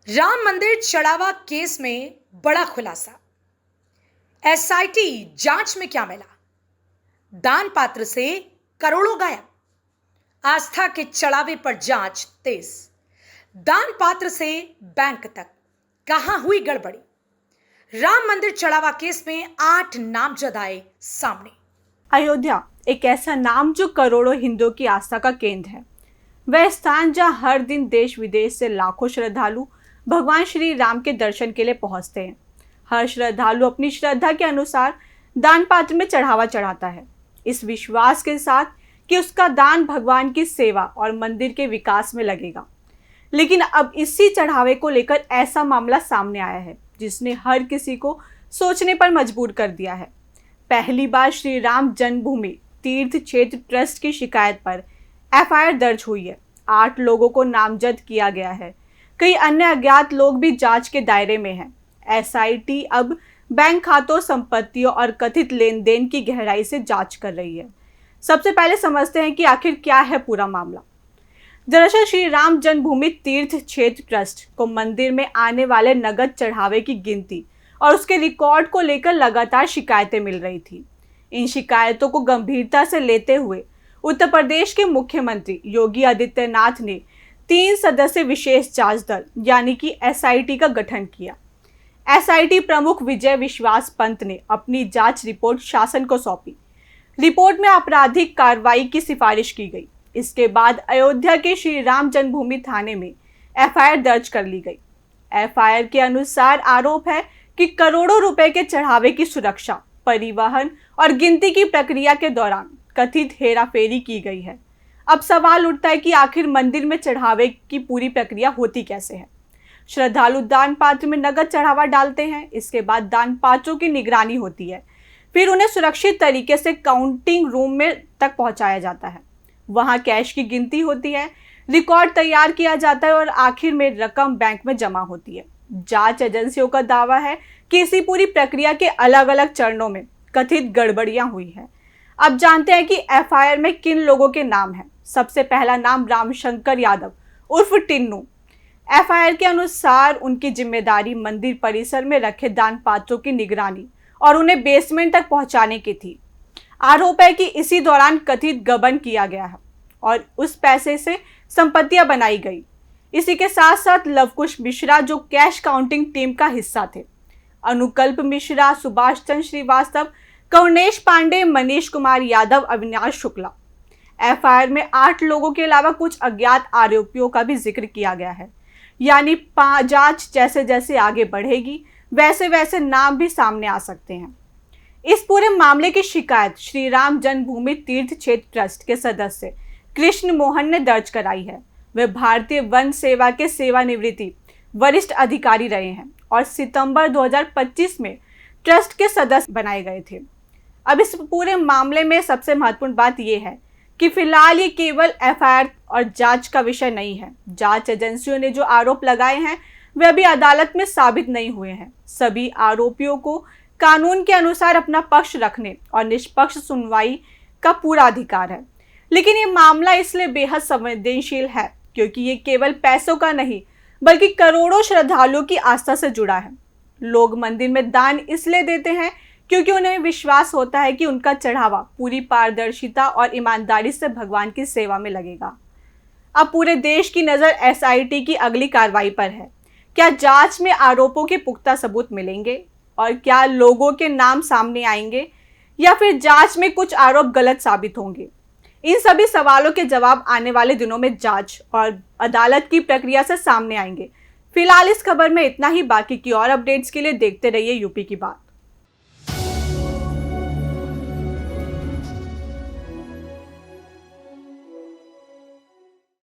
राम मंदिर चढ़ावा केस में बड़ा खुलासा। एसआईटी जांच में क्या मिला? दान पात्र से करोड़ों गायब। आस्था के चढ़ावे पर जांच तेज। दान पात्र से बैंक तक कहां हुई गड़बड़ी? राम मंदिर चढ़ावा केस में 8 नामजद आए सामने। अयोध्या एक ऐसा नाम जो करोड़ों हिंदुओं की आस्था का केंद्र है। वह स्थान जहां हर दिन देश विदेश से लाखों श्रद्धालु भगवान श्री राम के दर्शन के लिए पहुंचते हैं। हर श्रद्धालु अपनी श्रद्धा के अनुसार दान पात्र में चढ़ावा चढ़ाता है, इस विश्वास के साथ कि उसका दान भगवान की सेवा और मंदिर के विकास में लगेगा। लेकिन अब इसी चढ़ावे को लेकर ऐसा मामला सामने आया है जिसने हर किसी को सोचने पर मजबूर कर दिया है। पहली बार श्री राम जन्मभूमि तीर्थ क्षेत्र ट्रस्ट की शिकायत पर एफआईआर दर्ज हुई है। 8 लोगों को नामजद किया गया है। कई अन्य अज्ञात लोग भी जांच के दायरे में हैं। एसआईटी अब बैंक खातों, संपत्तियों और कथित लेन देन की गहराई से जांच कर रही है। सबसे पहले समझते हैं कि आखिर क्या है पूरा मामला। दरअसल श्री राम जन्मभूमि तीर्थ क्षेत्र ट्रस्ट को मंदिर में आने वाले नगद चढ़ावे की गिनती और उसके रिकॉर्ड को लेकर लगातार शिकायतें मिल रही थी। इन शिकायतों को गंभीरता से लेते हुए उत्तर प्रदेश के मुख्यमंत्री योगी आदित्यनाथ ने 3 सदस्यीय विशेष जांच दल यानी कि एसआईटी का गठन किया। एसआईटी प्रमुख विजय विश्वास पंत ने अपनी जांच रिपोर्ट शासन को सौंपी। रिपोर्ट में आपराधिक कार्रवाई की सिफारिश की गई। इसके बाद अयोध्या के श्री राम जन्मभूमि थाने में एफआईआर दर्ज कर ली गई। एफआईआर के अनुसार आरोप है कि करोड़ों रुपए के चढ़ावे की सुरक्षा, परिवहन और गिनती की प्रक्रिया के दौरान कथित हेराफेरी की गई है। अब सवाल उठता है कि आखिर मंदिर में चढ़ावे की पूरी प्रक्रिया होती कैसे है। श्रद्धालु दान पात्र में नगद चढ़ावा डालते हैं, इसके बाद दान पात्रों की निगरानी होती है, फिर उन्हें सुरक्षित तरीके से काउंटिंग रूम में तक पहुंचाया जाता है। वहां कैश की गिनती होती है, रिकॉर्ड तैयार किया जाता है और आखिर में रकम बैंक में जमा होती है। जांच एजेंसियों का दावा है कि इसी पूरी प्रक्रिया के अलग अलग चरणों में कथित गड़बड़ियां हुई हैं। अब जानते हैं कि एफआईआर में किन लोगों के नाम हैं। सबसे पहला नाम रामशंकर यादव उर्फ टिन्नू। एफआईआर के अनुसार उनकी जिम्मेदारी मंदिर परिसर में रखे दान पात्रों की निगरानी और उन्हें बेसमेंट तक पहुंचाने की थी। आरोप है कि इसी दौरान कथित गबन किया गया है और उस पैसे से संपत्तियां बनाई गई। इसी के साथ साथ लवकुश मिश्रा जो कैश काउंटिंग टीम का हिस्सा थे, अनुकल्प मिश्रा, सुभाष चंद्र श्रीवास्तव, करुणेश पांडे, मनीष कुमार यादव, अविनाश शुक्ला। एफआईआर में 8 लोगों के अलावा कुछ अज्ञात आरोपियों का भी जिक्र किया गया है। यानी जांच जैसे जैसे आगे बढ़ेगी वैसे वैसे नाम भी सामने आ सकते हैं। इस पूरे मामले की शिकायत श्री राम जन्मभूमि तीर्थ क्षेत्र ट्रस्ट के सदस्य कृष्ण मोहन ने दर्ज कराई है। वे भारतीय वन सेवा के सेवानिवृत्ति वरिष्ठ अधिकारी रहे हैं और सितंबर 2025 में ट्रस्ट के सदस्य बनाए गए थे। अब इस पूरे मामले में सबसे महत्वपूर्ण बात यह है कि फिलहाल ये केवल एफआईआर और जांच का विषय नहीं है। जांच एजेंसियों ने जो आरोप लगाए हैं वे अभी अदालत में साबित नहीं हुए हैं। सभी आरोपियों को कानून के अनुसार अपना पक्ष रखने और निष्पक्ष सुनवाई का पूरा अधिकार है। लेकिन ये मामला इसलिए बेहद संवेदनशील है क्योंकि ये केवल पैसों का नहीं बल्कि करोड़ों श्रद्धालुओं की आस्था से जुड़ा है। लोग मंदिर में दान इसलिए देते हैं क्योंकि उन्हें विश्वास होता है कि उनका चढ़ावा पूरी पारदर्शिता और ईमानदारी से भगवान की सेवा में लगेगा। अब पूरे देश की नज़र एसआईटी की अगली कार्रवाई पर है। क्या जांच में आरोपों के पुख्ता सबूत मिलेंगे और क्या लोगों के नाम सामने आएंगे या फिर जांच में कुछ आरोप गलत साबित होंगे? इन सभी सवालों के जवाब आने वाले दिनों में जांच और अदालत की प्रक्रिया से सामने आएंगे। फिलहाल इस खबर में इतना ही। बाकी की और अपडेट्स के लिए देखते रहिए यूपी की बात।